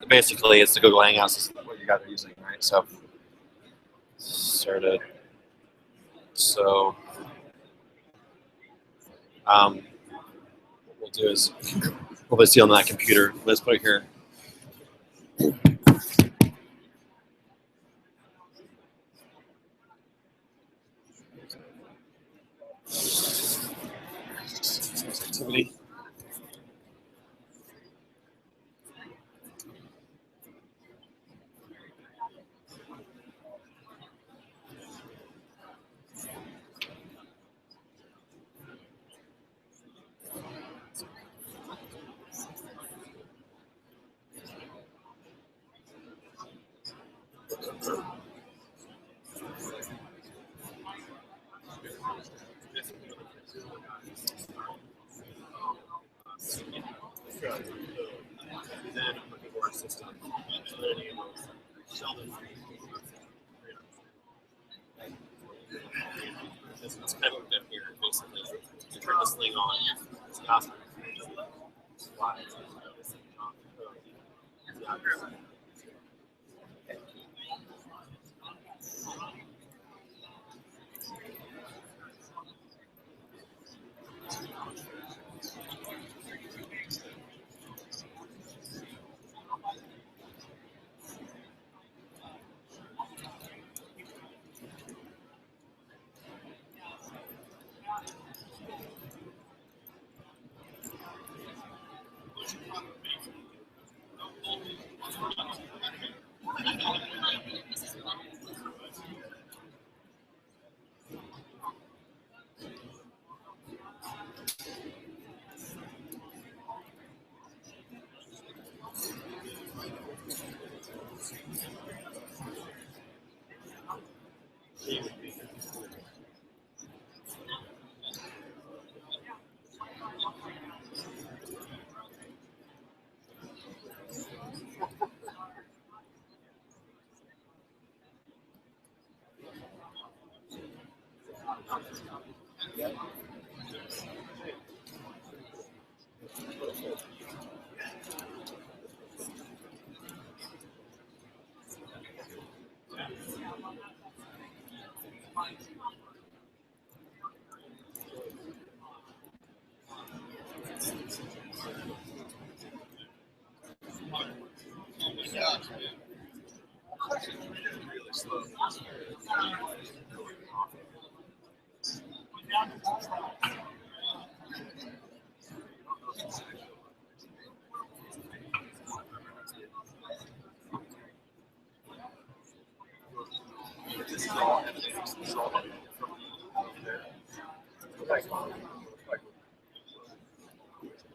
basically it's the Google Hangouts is what you guys are using, right? So started. So what we'll do is we'll see on that computer. Let's put it here. Activity. Then I'm looking for a system. It's kind of been here, basically. You turn this thing on. It's awesome.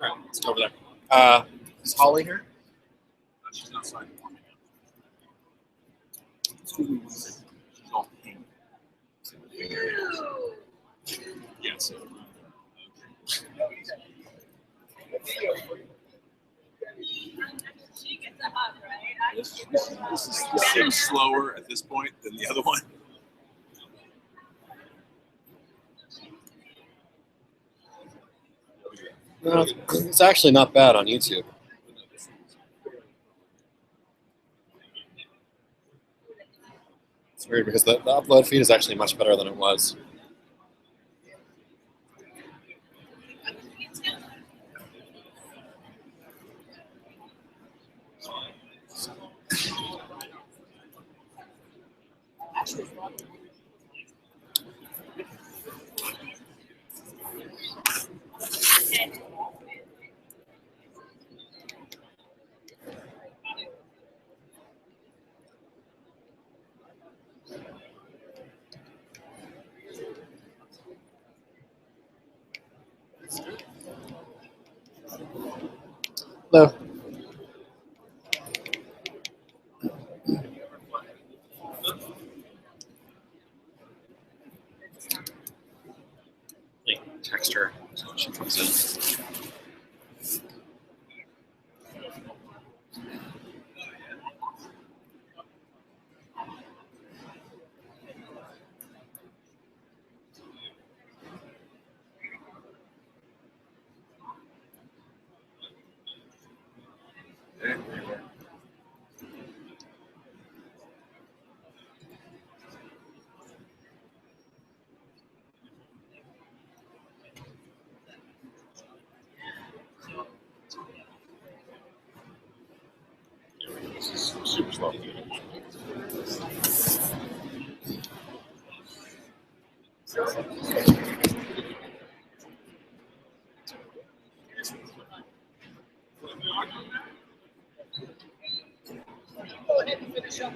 All right, let's go over there. Is Holly here? She's outside. She's all pink. Yes. This seems slower at this point than the other one. No, it's actually not bad on YouTube. It's weird because the upload feed is actually much better than it was. Hello. slow. Go ahead and finish up.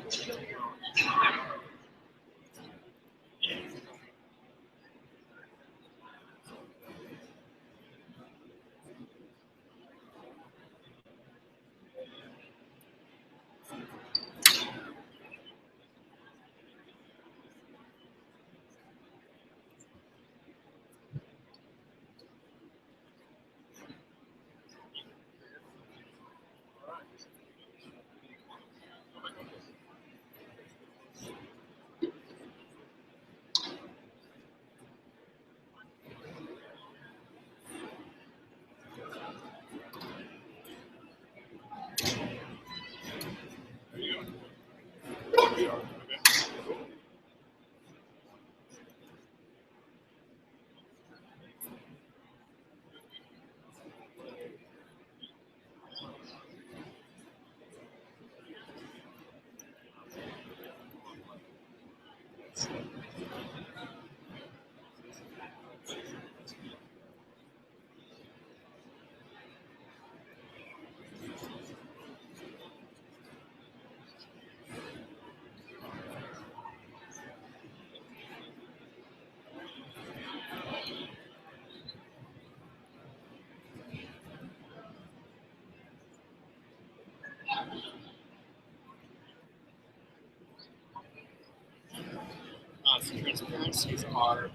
So transparencies are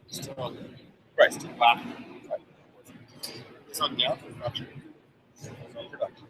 still on the Christ. wow. It's on depth or production. Production.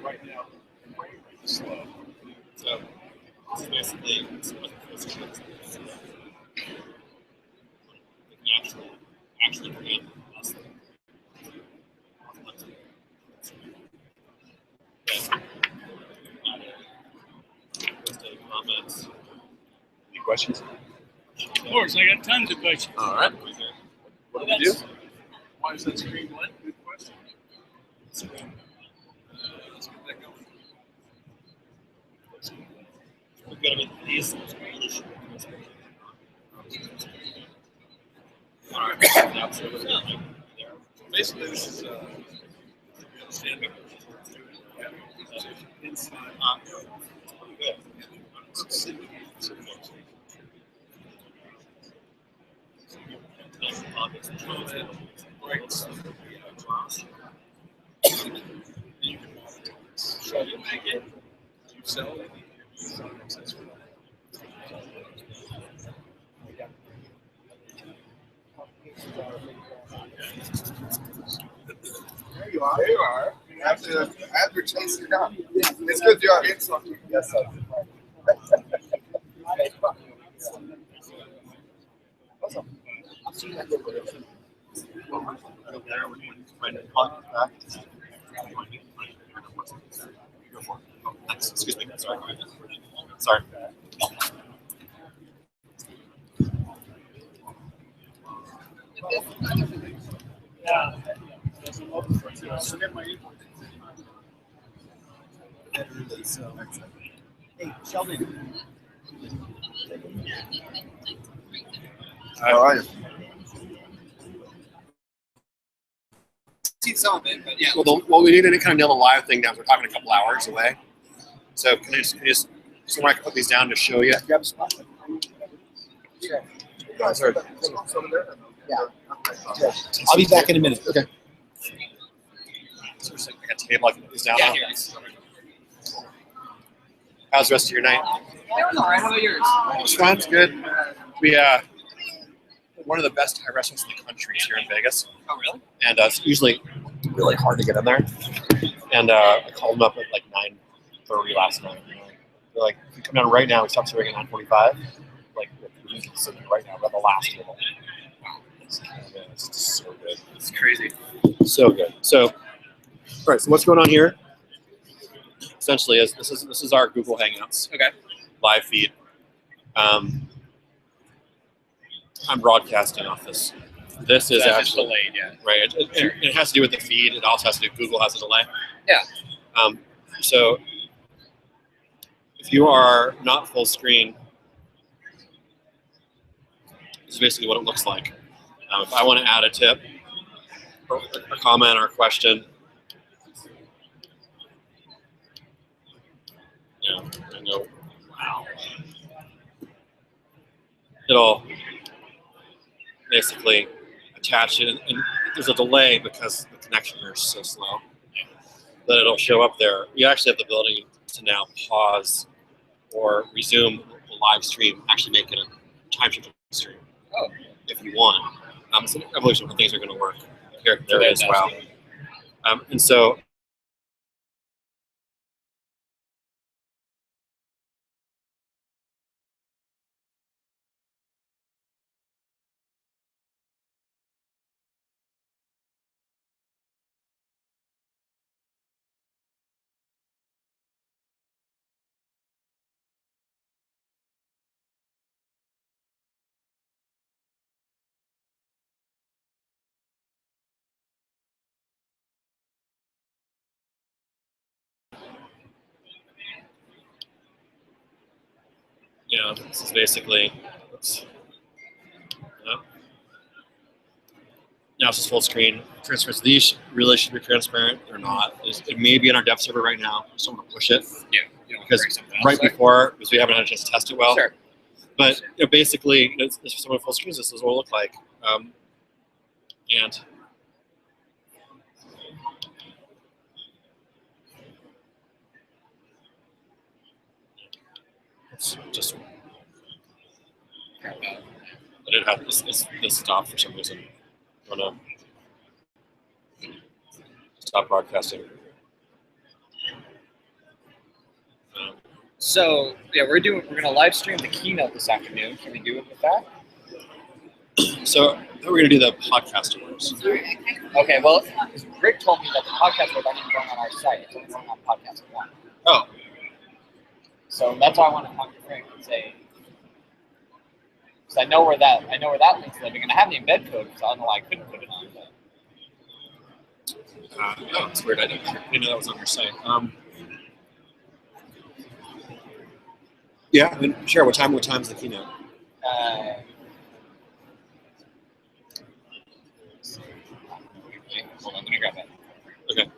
Right now, slow. So basically, actually create us. Comments. Any questions? Of course, I got tons of questions. All right. What do we do? Why is that screen blank? Good question. Let's get that going. We've got to make these Spanish. All right. Absolutely. Basically, this is stand-up. Inside. So you make it, you sell it, you sell it. There you are. There you are. After chasing it down. It's good job. Yes, sir. Excuse me. Sorry. Sorry. Yeah. Hey, Sheldon. How are you? See some of it, but yeah. Well, we need to kind of nail the live thing down. We're talking a couple hours away. So can I just somewhere I can put these down to show you? Grab a spot. Sure. Yeah. Sorry. Yeah. I'll be back in a minute. Okay. So there's like a table I can put these down Yeah, on. here. How's the rest of your night? It was alright. How about yours? It's fun. It's good. We one of the best Thai restaurants in the country is here in Vegas, Oh, really? and it's usually really hard to get in there. And I called them up at like 9:30 last night. They're like, "If you come down right now, we stop serving at 9:45. Like, you can sit there right now. We're at the last table." It's just so good. It's crazy. So good. So, all right. So what's going on here? Essentially, is this is our Google Hangouts. Okay. Live feed. I'm broadcasting off this. This is That's actually delayed, yeah. right. It has to do with the feed. It also has to do. Google has a delay. Yeah. So if you are not full screen, this is basically what it looks like. If I want to add a tip, or a comment, or a question, I go, wow. It'll basically attach it, and there's a delay because the connection is so slow that it'll show up there. You actually have the ability to now pause or resume the live stream, actually make it a time shifted stream. Oh. If you want. It's an evolution of things are going to work. Here, there it is. Wow. And so this is basically, oops. Yep. Now it's just full screen. Transparency. These really should be transparent. They're not. It may be in our dev server right now. I just don't want to push it. Yeah. You don't Because bring something else right there. before, because we haven't had a chance to test it well. Sure. But basically, this is someone full screens. This is what it look like. And it's just. But it had this stopped for some reason. I don't know. Stop broadcasting. So yeah, we're gonna live stream the keynote this afternoon. Can we do it with that? So then we're gonna do the podcast awards. Okay. Well, because Rick told me that the podcast was not even going on our site. It's only going on Podcast One. Oh, So that's why I want to talk to Rick and say, because I know where that link's living, and I have the embed code, because I don't know why I couldn't put it on. But no, it's weird. I didn't know that was on your site. Yeah, I mean, sure. What time's the keynote? Hold on, let me grab that. Okay.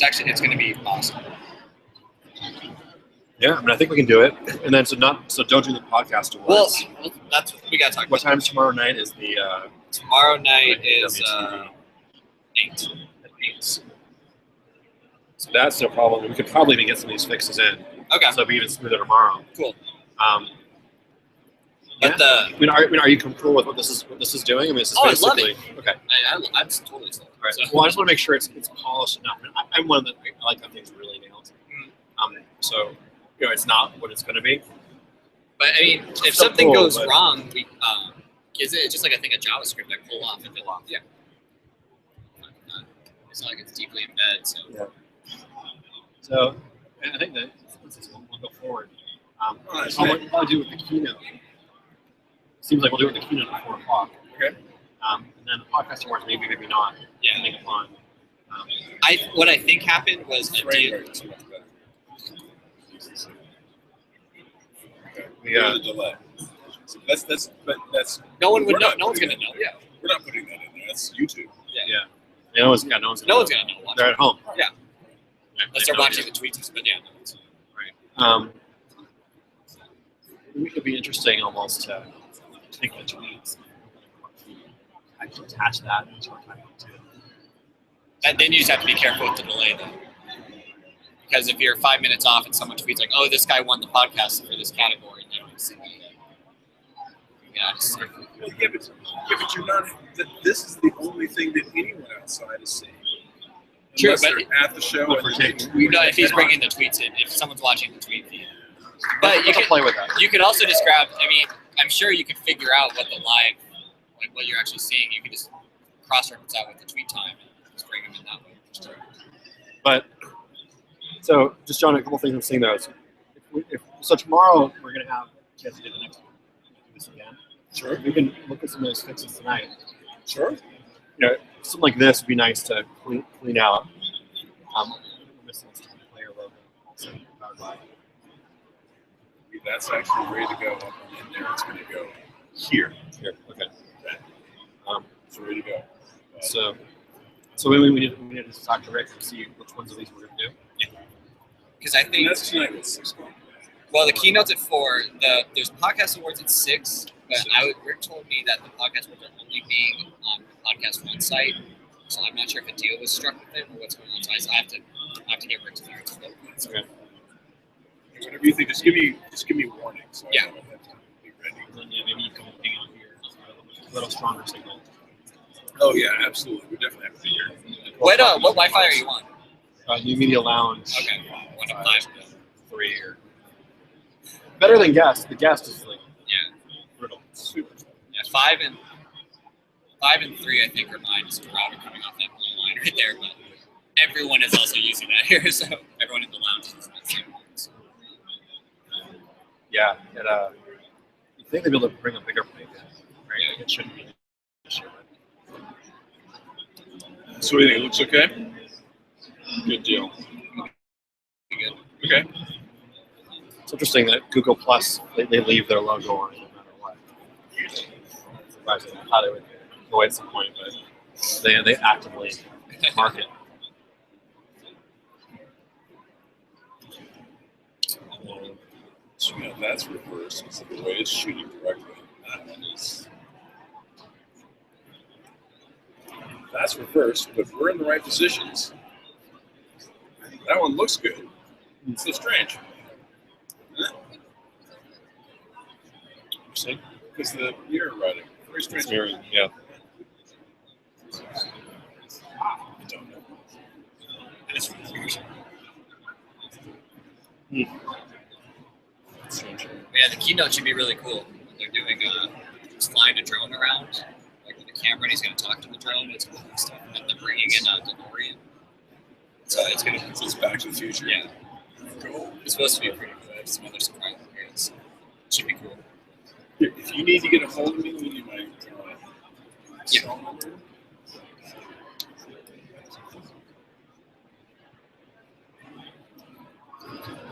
It's going to be awesome. Yeah, I mean, I think we can do it. And then so don't do the podcast awards. Well, that's what we got to talk What about. time tomorrow night is the Tomorrow night is WTV? 8. At 8. So that's no problem. We could probably even get some of these fixes in. Okay, So it'll be even smoother tomorrow. cool. Yeah. But I mean, are you comfortable with what this is doing? I mean, this is Oh, I love basically okay. I'm totally sold. All right. So, Well, I just want to make sure it's polished enough. I mean, I'm one that I like that things really nailed. So it's not what it's going to be. but I mean, if Still something cool, goes but- wrong, we is it just like I think a JavaScript I pull off and fill off? Yeah. It's not like it's deeply embedded. So So I think that we'll go forward. I'll probably do it with the keynote. Seems like we'll do it with the keynote at 4 o'clock. Okay. And then the podcast awards, maybe not. yeah, Depending upon. what I think happened was a deal. Yeah. The delay. So that's No one would We're know. not No one's putting gonna know. that Yeah. we're not putting that in there. That's YouTube. Yeah. No one's gonna No one's know. gonna know. Watch They're it. at home. Yeah. Right, Unless they they're have no watching the idea. tweets, but yeah. No, it's- It could be interesting almost to take the tweets and actually attach that into our title too. And then you just have to be careful with the delay, though. Because if you're 5 minutes off and someone tweets like, "Oh, this guy won the podcast for this category," then you see, yeah, it's, Yeah, but you're not. This is the only thing that anyone outside is seeing. True, Unless but they're at the show. But and for they taking- tweet no, if he's it. bringing the tweets in, if someone's watching the tweet feed. But you can can play with that. You could also just grab. I mean, I'm sure you could figure out what the live, like what you're actually seeing. You could just cross-reference out with the tweet time and just bring them in that way. But so just John, a couple things I'm seeing though. So tomorrow we're gonna have a chance to do the next one. Do this again. Sure. We can look at some of those fixes tonight. Sure. You know, something like this would be nice to clean out. We're missing this player logo also powered by. That's actually ready to go up in there. It's going to go here. Here, okay. It's ready to go. So we need to talk to Rick and see which ones of these we're gonna do. Because I And think, that's tonight at 6 o'clock. well, the keynote's at 4. There's podcast awards at 6. But Rick told me that the podcast awards are only being on the Podcast One site. So I'm not sure if a deal was struck with them or what's going on. So I have to get Rick's clearance. Okay. Whatever you think, just give me warning. So Yeah. I don't have to be ready. And then yeah, maybe you can hang out here. A little stronger signal. Oh yeah, absolutely. We definitely have to be here. What Wi-Fi are you on? New Media Lounge. Okay, 1 of 5. 3 or better than guest. The guest is like Yeah, brittle. Super. yeah. 5 and 3, I think, are mine. Just a router coming off that blue line right there. But everyone is also using that here, so everyone in the lounge is using that same one. So. Yeah. You think they'd be able to bring a bigger mic in, right? It shouldn't be an issue. So what do you think? It looks okay? Good deal. Good. Okay. It's interesting that Google Plus they leave their logo on no matter what. Surprising how they would go at some point, but they actively market. So yeah, that's reversed. So the way it's shooting directly. That one is. That's reversed, but we're in the right positions. That one looks good. It's so strange. See? Because the mirror writing. Very strange. It's mirroring, yeah. I don't know. It's Strange. Yeah, the keynote should be really cool. They're doing just flying a drone around, like with a camera, and he's going to talk to the drone. It's cool stuff. And then they're bringing in a DeLorean. So it's going to It's Back to the Future. yeah, Cool. it's supposed to be pretty cool. I have some other surprises here. So it should be cool. If you need to get a hold of me, you need my Yeah. cell number.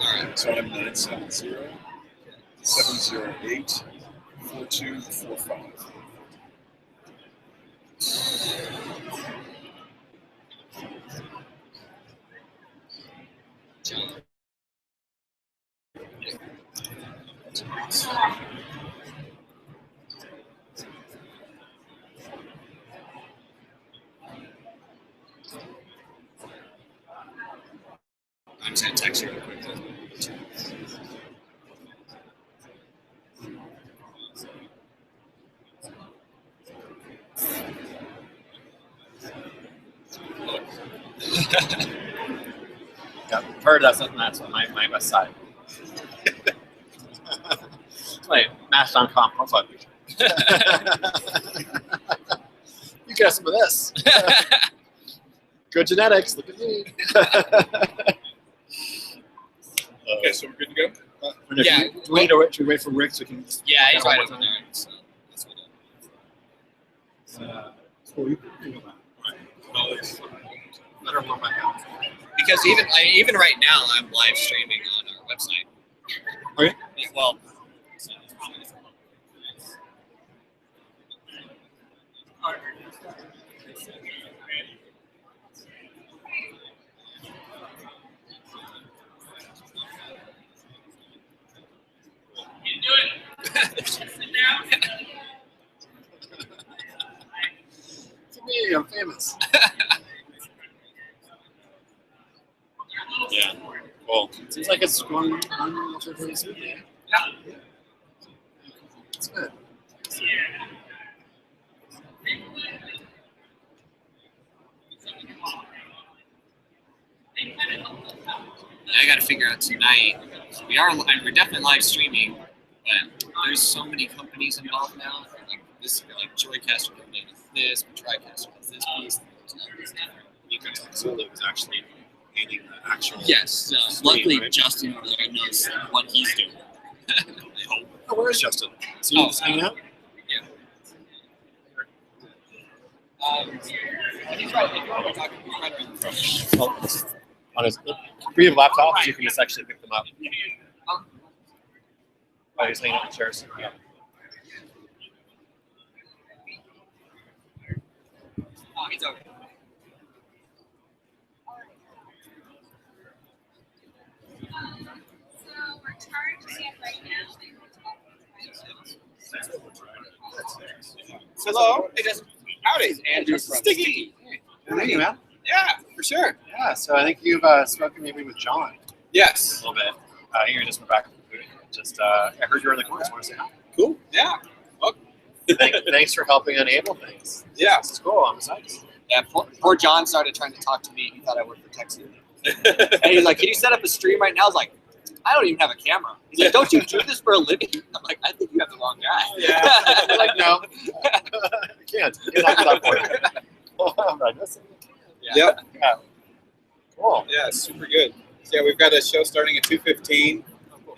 All right. So I'm 970-708-4245. John. I'm just going to text you real quick. Yeah, heard that's my best side. It's my Match.com profile picture. You get some of this. Good genetics. Look at me. Okay, so we're good to go? Yeah. Do we need to wait, should we wait for Rick so we can? Yeah, he's one right more over time? there. So that's what So you can go back. Better warm back up. because even right now, I'm live streaming on our website. Okay. Yeah, well, this. Yeah. Cool. Seems like it's going really smoothly. Yeah. It's good. I got to figure out tonight. We're definitely live streaming, but there's so many companies involved now. Like this, like Joycaster does this, TriCaster does this piece. You could tell Zulu was actually painting the actual. Yes. Screen, Luckily, right? Justin over there knows what he's doing. I hope. Oh, where is Justin? Is he just hanging out? He's right. If you want to talk, he's right around the front. Oh, on his. We have laptops. You can just actually pick them up. Oh, he's hanging out in chairs. Yeah. Oh, he's over. So we're charging right now. Hello. Hey, Justin. Howdy. Andrew from Sticky. Thank you, man. Yeah, for sure. Yeah, so I think you've spoken maybe with John a Yes. little bit. You just went back to the booth. Just, I heard you were in the course. Want to say hi? Cool. Yeah. Thanks for helping enable things. Yeah. This is cool. I'm excited. Yeah, poor John started trying to talk to me. He thought I worked for Texas. And he's like, "Can you set up a stream right now?" I was like, "I don't even have a camera." He's like, "Don't you do this for a living?" I'm like, "I think you have the wrong guy." Yeah. I'm like, no. I can't. You're not that point. I'm like, listen. Yep. Yeah. Cool. Yeah, super good. So, yeah, we've got a show starting at 2:15,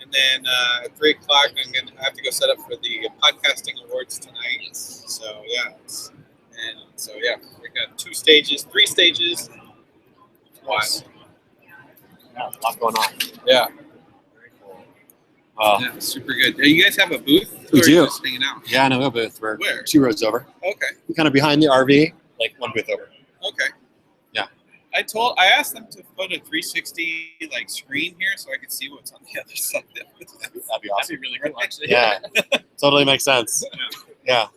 and then at 3 o'clock, I have to go set up for the podcasting awards tonight. So yeah, we've got 3 stages. Wow. Yeah, a lot going on. Yeah. Very cool. Yeah, super good. Do you guys have a booth? We or are do. you just hanging out? Yeah, no, we have a booth. We're Where? 2 rows over. Okay. We're kind of behind the RV, like 1 booth over. Okay. Yeah. I asked them to put a 360 like screen here so I could see what's on the other side. That'd be That'd awesome. be really cool, actually. Yeah, totally makes sense. Yeah.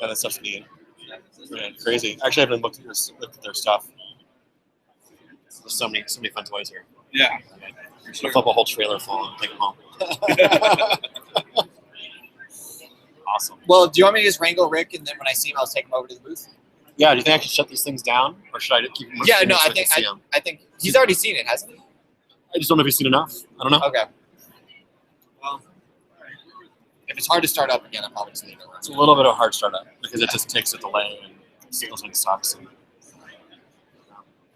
Yeah, that stuff's neat. Yeah, crazy. Actually, I haven't looked at their stuff. There's so many fun toys here. Yeah. Should flip a whole trailer full and take them home. Awesome. Well, do you want me to just wrangle Rick, and then when I see him, I'll take him over to the booth? Yeah, do you think I should shut these things down, or should I keep them? Yeah, no, so I think can see 'em? I think he's already seen it, hasn't he? I just don't know if you've seen enough. I don't know. Okay. Well, if it's hard to start up again, I'll probably just leave it. It's a little bit of a hard startup because it just takes a delay and signals when it stops. All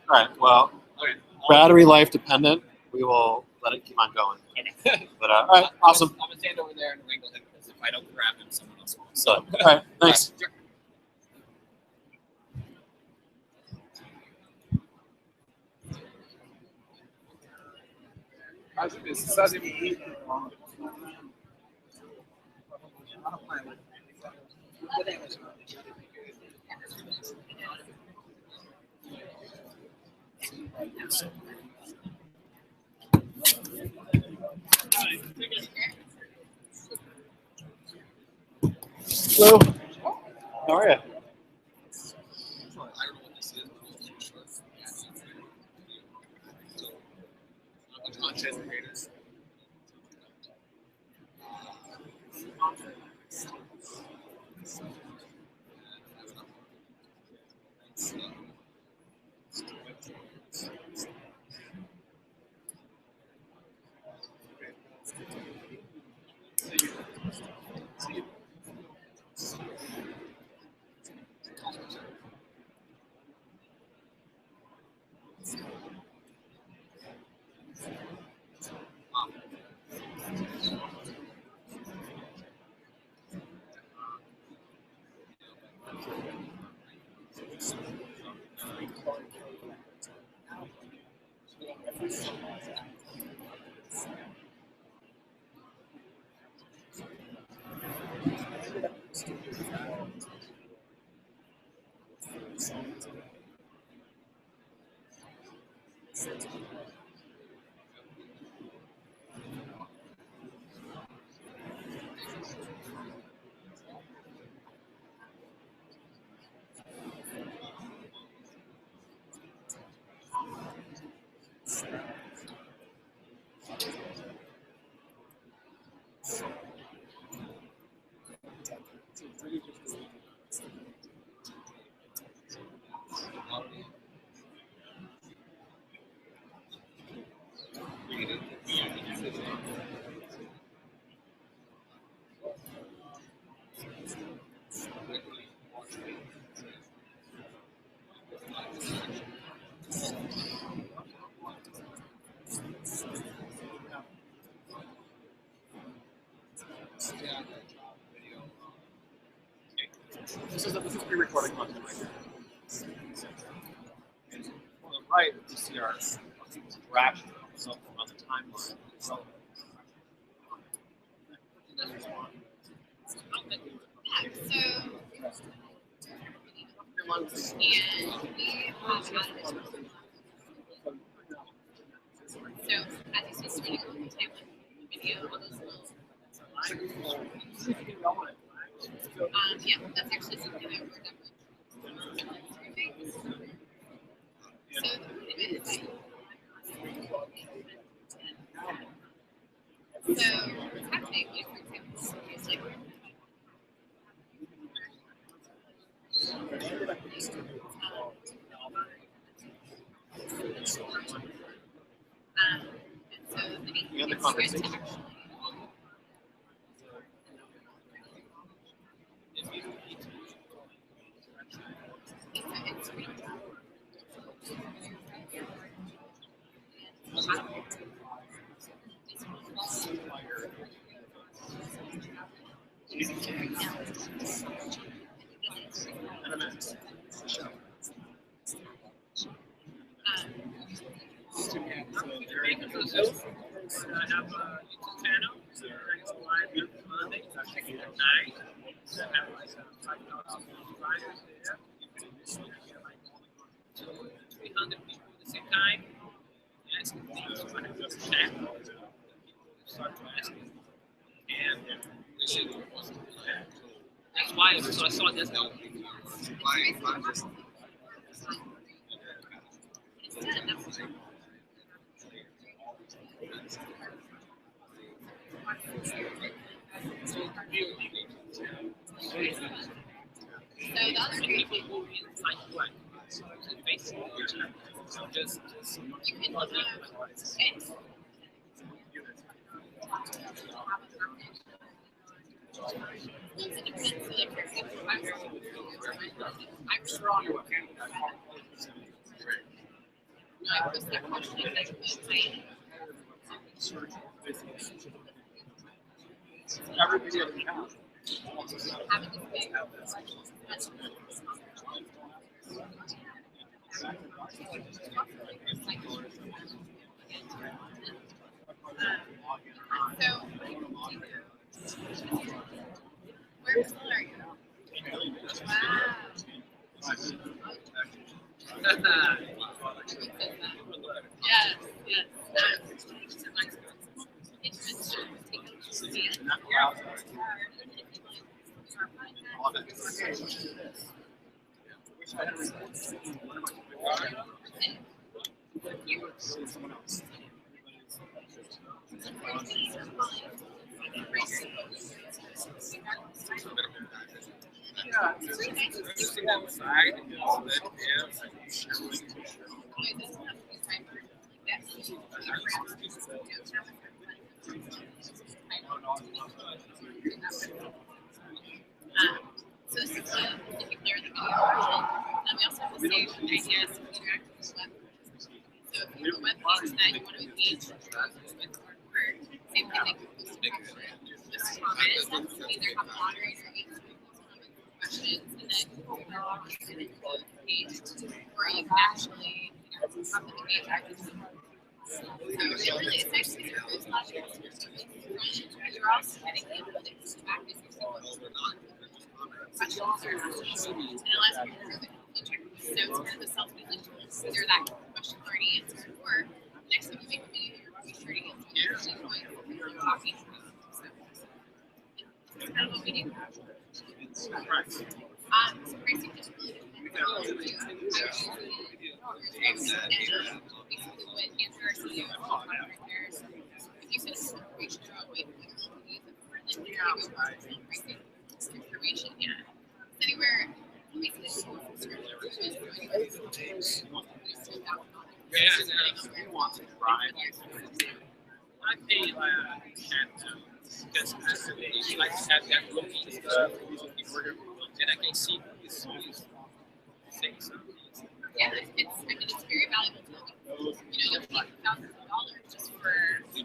right. Well, battery life dependent. We will let it keep on going. Okay. But all right, awesome. I'm gonna stand over there and wrangle him because if I don't grab him, someone else will. So, all right, thanks. Sure. Hello. How are you? I don't know what this is. Content creators. This is pre-recording content right here. And on the right, you see our interaction so on the timeline. So, as you see, starting on the timeline video, all those little. Yeah, that's actually something that we're definitely improving. So the point of it is that so what's happening, like, for example, is like and so the conversation. That's why so I saw this go. So the other great thing Just you can and it depends. So like for example, I'm strong. I post that question like Every video that we have. having this big so where are you? Wow. Yes, yes. So this is if you clear the video version. We also have the same ideas for interactive with web. So if you have a web page that you want to engage with or same thing they can post a picture. Just comment, either have a moderator answer questions and then log into the page, or you can actually have them engage actively. So it really is nice to hear those logic and you're also getting the analytics back as you see what's going on. Questions or answers, and it allows you to improve it. So it's kind of a self-healing tool. Either that question already answered, or next time you make a video, you're be sure to answer the point you're talking about. So it's kind of what we do. So pricing just really depends on what you do. Basically what Andrew, our CEO, and all the repairs, if you send us information about what you use it for, then you can go pricing information, yeah. It's anywhere, basically, it's more from script reviews, I pay chat now because he likes to have that looking stuff. And I can see these things. Yeah, it's very valuable to know. You'll pay thousands of dollars just for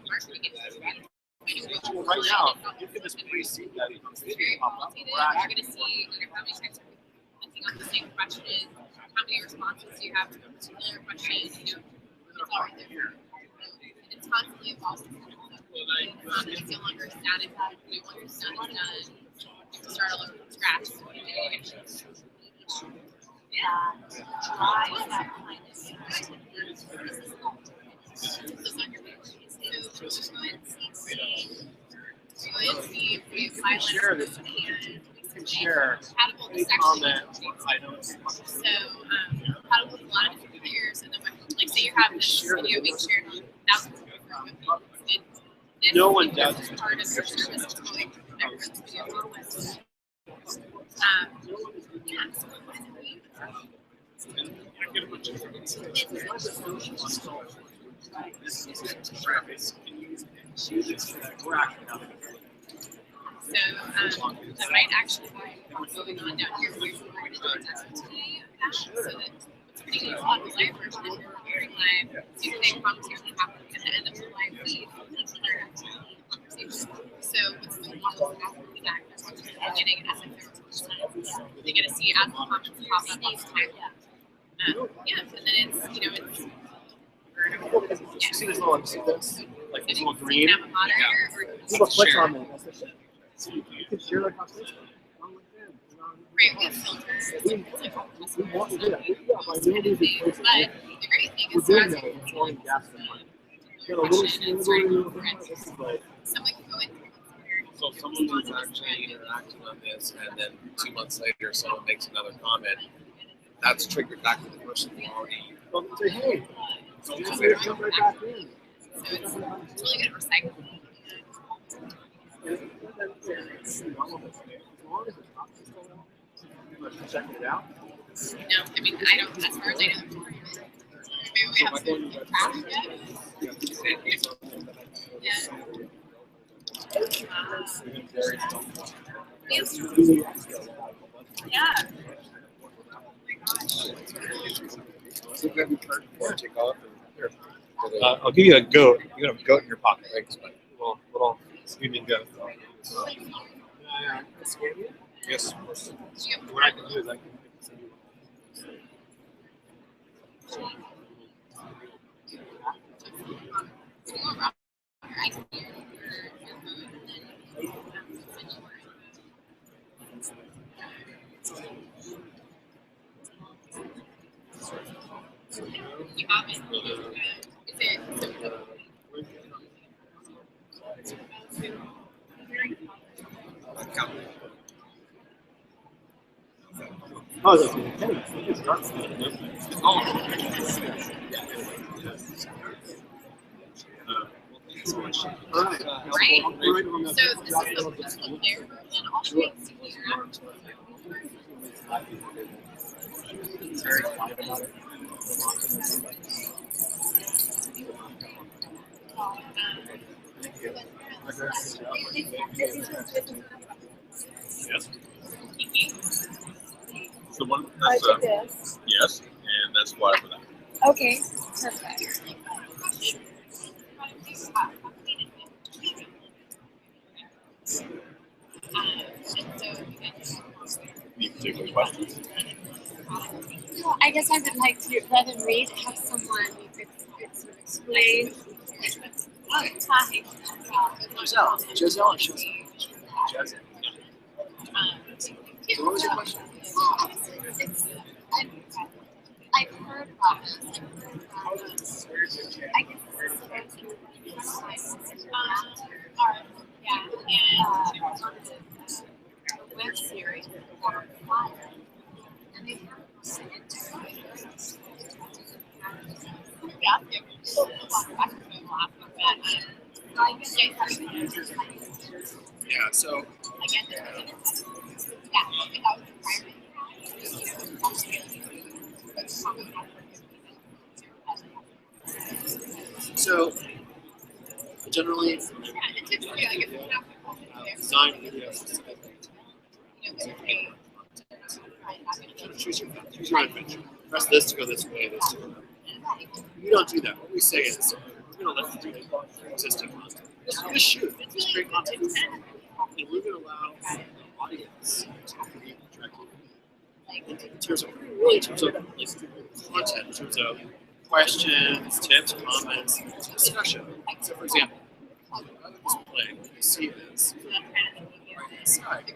marketing and Right now, you can just pre-see that it's very qualitative. You're going to see how many times are people clicking on the same question, how many responses do you have to a particular question. It's all right there. It's constantly evolving. It's not no longer static. Once you're done, you have to start all over from scratch. Why is that kind of so on your page? So go ahead and see if we apply share this. and share compatible any section. comment items. So compatible with a lot of different players, and then like say you have this video being shared on thousands of different web pages. No one does this part of your service is going whenever this video on website. Yeah, so what is it? So I might actually have what's going on down here where we're going to do a demo today of that. So that what's pretty good on the live version is we're preparing live to make conversation happen at the end of the live feed and learn conversation. So what's going on after the fact is watching the beginning as if there was time. They get to see as the comments pop up each time. Yeah, and then it's You see this little, like this little green? have a moderator or People click on it. So you can share like on Facebook, on LinkedIn, right with filters. we want to do that. Yeah, by no means it's But the great thing we're is doing that. It's only gas and money. Got a little smoother, but someone can go in through So if someone was actually interacting on this, and then 2 months later someone makes another comment, that's triggered back to the person who already. well, say, hey, jump right back in. so it's really good at recycling. Checking it out. No, I mean I don't as far as I know. Maybe we have some craft yet. Yeah. Take off. I'll give you a goat. You got a goat in your pocket, right? Little screaming goat. Yes. What I can do is I can. You have it. Is it? Oh, that's okay. It's dark. Right. So this is the player version. I'll show you here. Very quiet about it. Yes. The one that's yes, and that's why for that. Okay, perfect. Any particular questions? Well, I guess I would like to, rather than read, have someone who could sort of explain. Oh, hi. Giselle and Giselle. What was your question? I've heard about this. I guess web series or flyer, and they have Yeah. So. So generally Yeah, it takes me like a design videos specifically. Choose your own adventure. Press this to go this way, this to go that way. We don't do that. What we say is, we're going to let you do existing content. Just shoot. Just create content. And we're going to allow the audience to create directly. In terms of, really in terms of like, content, in terms of questions, tips, comments, discussion. So, for example, this play, what you see is right inside.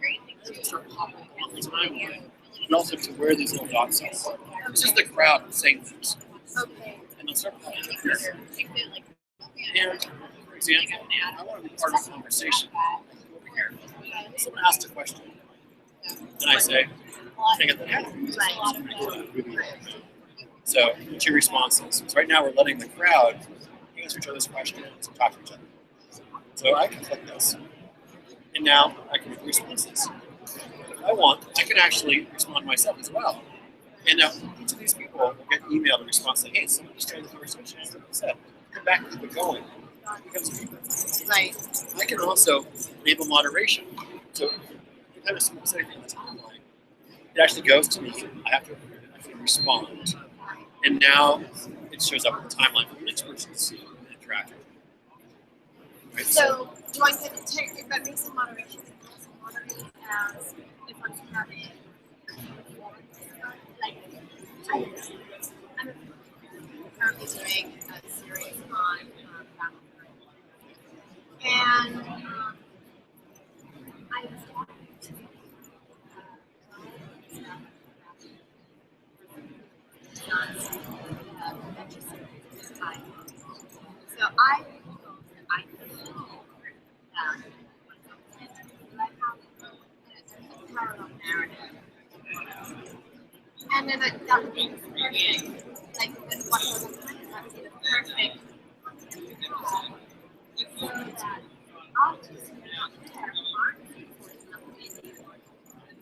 You can start popping on the timeline relative to where these little dots are. This is the crowd saying things. And they'll start popping up here. And, for example, I want to be part of the conversation. Over here. Someone asks a question. And I say, can I get that answer? So, two responses. So right now we're letting the crowd answer each other's questions and talk to each other. So I can click this. And now I can make responses. If I want, I can actually respond myself as well. And now each of these people will get emailed a response saying, hey, someone just started the conversation, as I said. Come back and keep it going. It becomes deeper. Right. I can also enable moderation. So you kind of say anything on the timeline. It actually goes to me. I have to respond. And now it shows up in the timeline for the next person to see and interact with. Right? So do I get to take if I make some moderation? Moderate as if I'm having like I'm currently doing a series on and I so I know that parallel narrative. And then that would be perfect, like what was the plan, that would be the perfect so that artists who are not there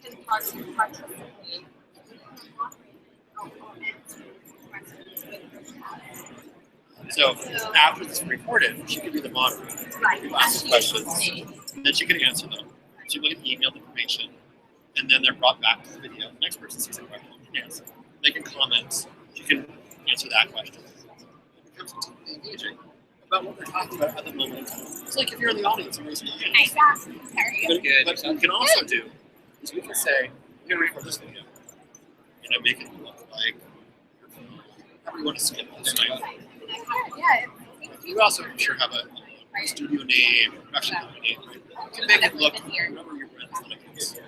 can participate or answer questions with So after it's recorded, she can be the moderator. Right. You ask the questions, and then she can answer them. She will get emailed information, and then they're brought back to the video. The next person sees a question and can answer. They can comment. She can answer that question. It becomes totally engaging about what they're talking about at the moment in time. It's like if you're in the audience and raising your hand. Exactly. Very good. But what we can also do is we can say, we're going to record this video. Make it look like however you want to skin this, right? Yeah. You also, I'm sure, have a studio name, production company name, right? You can make it look whatever your brand is.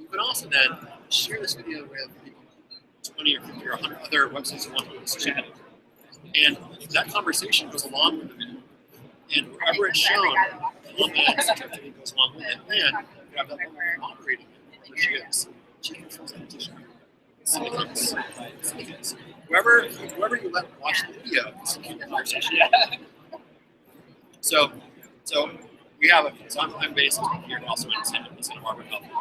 You can also then share this video with 20 or 50 or 100 other websites who want to chat. And that conversation goes along with the video. And wherever it's shown, comments, activity goes along with it. And you have that woman moderating it, where she is. She controls the petition. Whoever you let watch the video is keep the conversation. So we have so I'm based here also in Santa Barbara, California.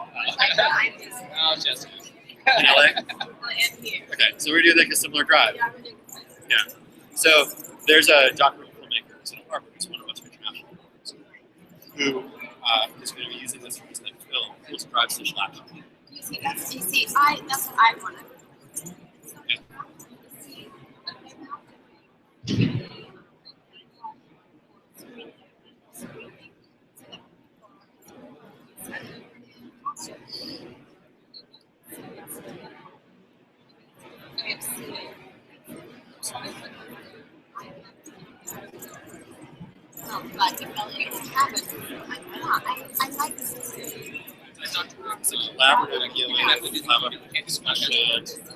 Oh, Jessica. In LA? Okay, so we're doing like a similar drive. Yeah. So there's a documentary filmmaker in Santa Barbara who's one of us international who is going to be using this for his next film. It's Drive Social Action. That's what I want to do. But if I haven't, I like this. It's a collaborative healing, collaborative discussion,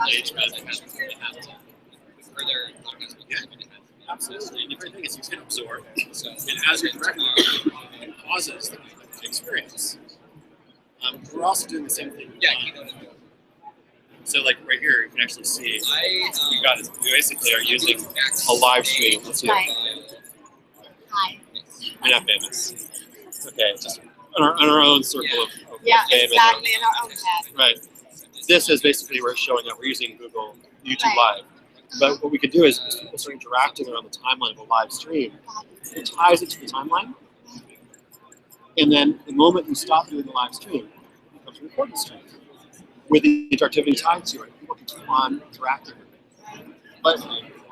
engagement. Yeah, absolutely. And the great thing is you can absorb. And as you're directing, it pauses the experience. We're also doing the same thing. Yeah, so like right here, you can actually see you got it. We basically are using a live stream. Let's see. Hi. You're not famous. Okay, just in our own circle of Yeah, fame. exactly. In our own head. Right. This is basically where it's showing up. We're using Google YouTube Live. But what we could do is people start interacting around the timeline of a live stream. it ties it to the timeline. And then the moment you stop doing the live stream, it becomes a recorded stream with the interactivity tied to it. People can keep on interacting with it. But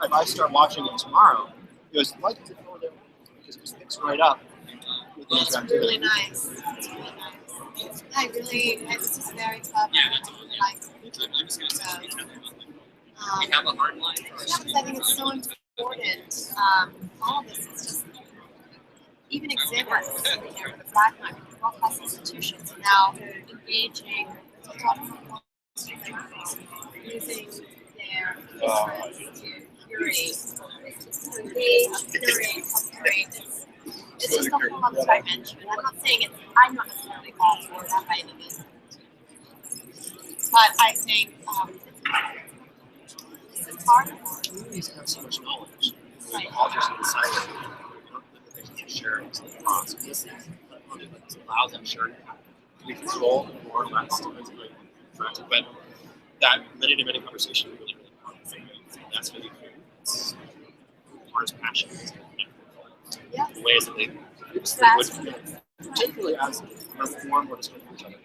if I start watching it tomorrow, it goes, why does it go there? Because it just picks right up with the It's interactivity. really nice. It's really nice. This is very clever. Yeah, that's all. I like I'm just gonna say we it. have a hard line for our Yeah, because I think it's so important. All of this is just, even exhibits, the Black Knight, World Class Institutions now engaging using their interests to curate, curate. It's just a whole other dimension. I'm not saying I'm not necessarily all for that by any means. But I think it's part of it. Communities have so much knowledge. Right. All just inside of it. You don't think that they can share it with the cross. This allows them sharing to be controlled more or less. But that many-to-many conversation is really, really important. That's really it's part of passion. Yeah. The ways that they previously would, particularly as we're more and more disconnected from each other.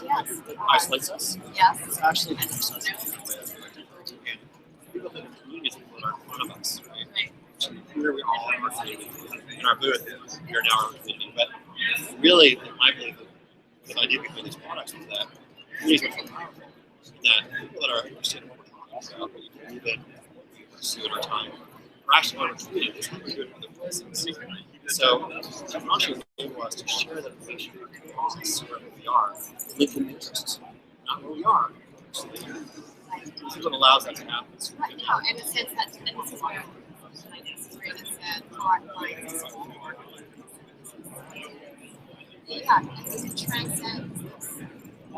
Yes. It isolates us. Yes. It's actually keeps us in a way of and people that are communities people that are in front of us, right? And here we all are community in our booth. We are now our community. But really, my belief the idea behind these products is that communities are so powerful. That people that are interested in what we're talking about, what you can even pursue at our time, are actually on our community. It's not good in other places. So technology enables us to share that information across wherever we are, linking interests, not where we are. So this is what allows that to happen. Right now, in the sense that this is where it said hard lines. Yeah, it transcends.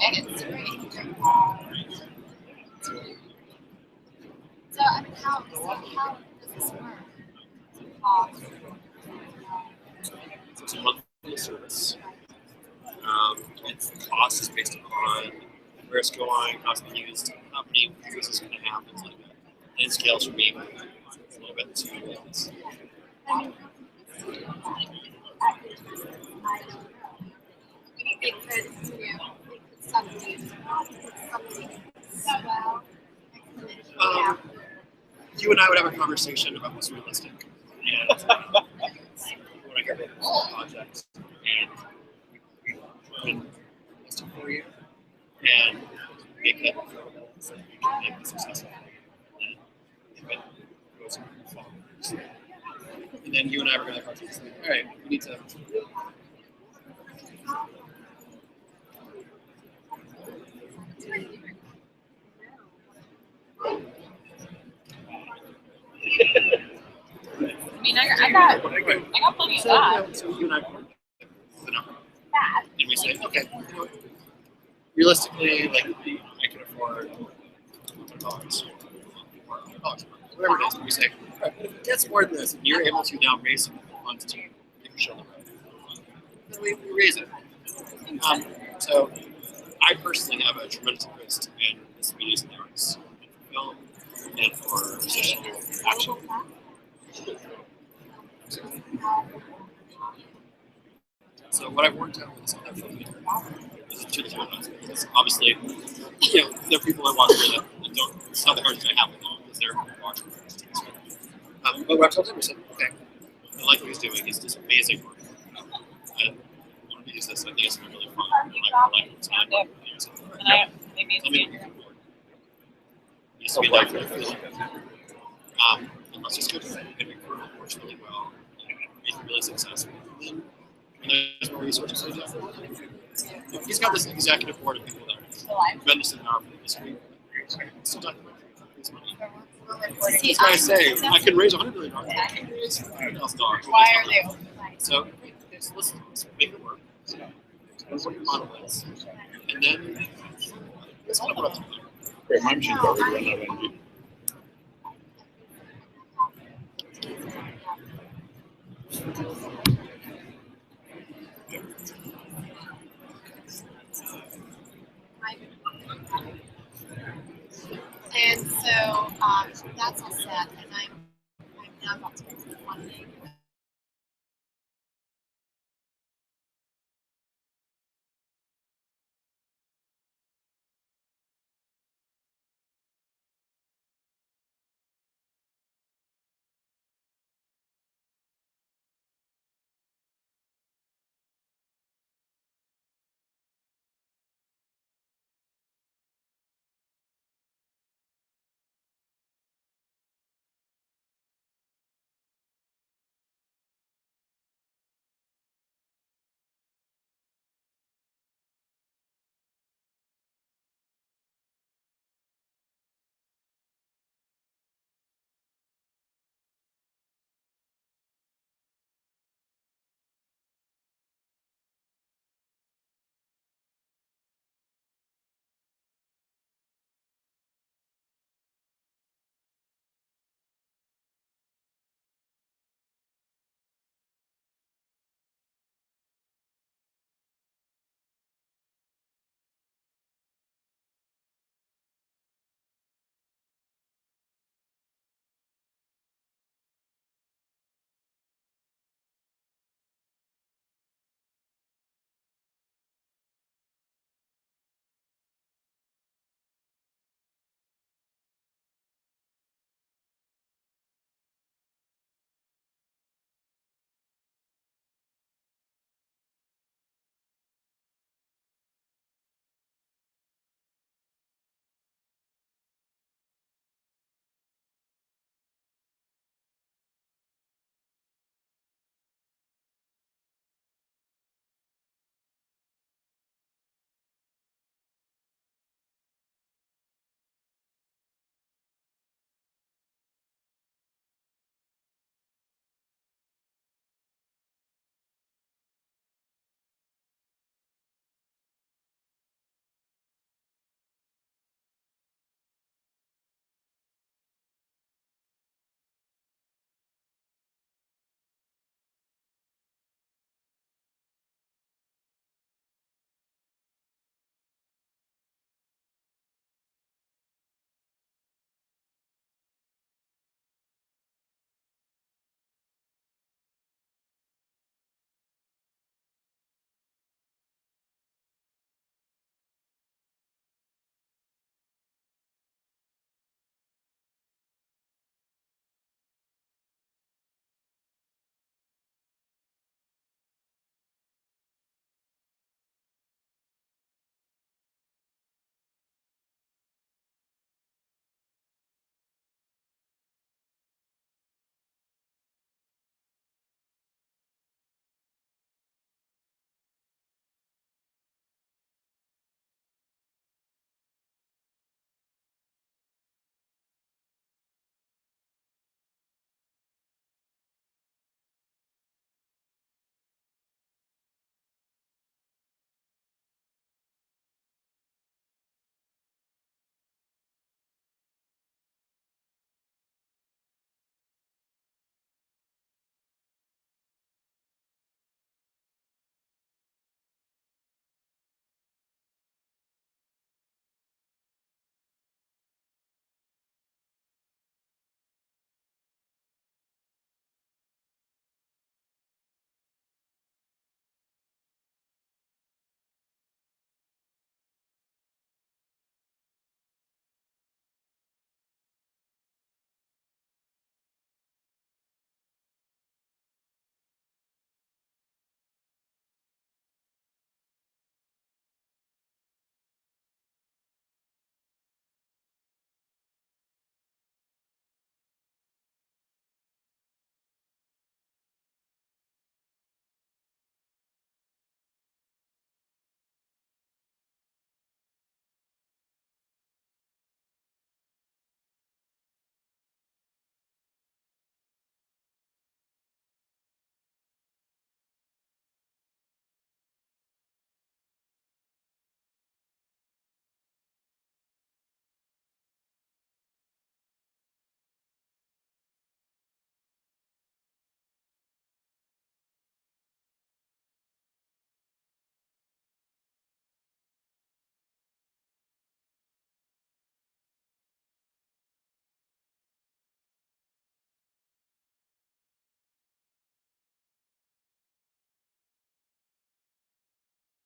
And it's great. So, I mean, how does this work? It's a monthly service. Its cost is based upon where it's going, how it's being used, how many users it's going to have, things like that. And it scales from being a little bit to millions. It could, something so well. You and I would have a conversation about what's realistic. And when I hear about this project, and we can list it for you, and make it so that you can make it successful. And if it goes forward. And then you and I were going to have a conversation. All right, we need to. I mean, I got plenty of that. So you and I work the number. That. And we say, okay, you know, realistically, like I can afford $100 or $100, whatever it is. And we say, all right, if it gets more than this, and you're able to now raise some funds to make your show look right, then we raise it. So I personally have a tremendous interest in this media's and the arts, and for film, and for social action. So what I've worked out with this other film maker is to the films, because obviously, you know, there are people that watch it and don't. It's not the hardest thing I have with them because they're watching. But what I told him, I said, okay, I like what he's doing. He's just amazing work. I wanted to use this. I think it's gonna be really fun. I like what's on it. So, tell me what you can afford. It used to be like and let's just go to it. And record it works really well. Make it really successful. And then there's more resources to do. He's got this executive board of people that are tremendously powerful in this industry. Still talking about his money. This guy saying, I can raise $100 million. I can raise $100,000. Why are they open? So let's make it work. That's what your model is. And then that's kind of what I'm doing. Great, my machine's already run out of energy.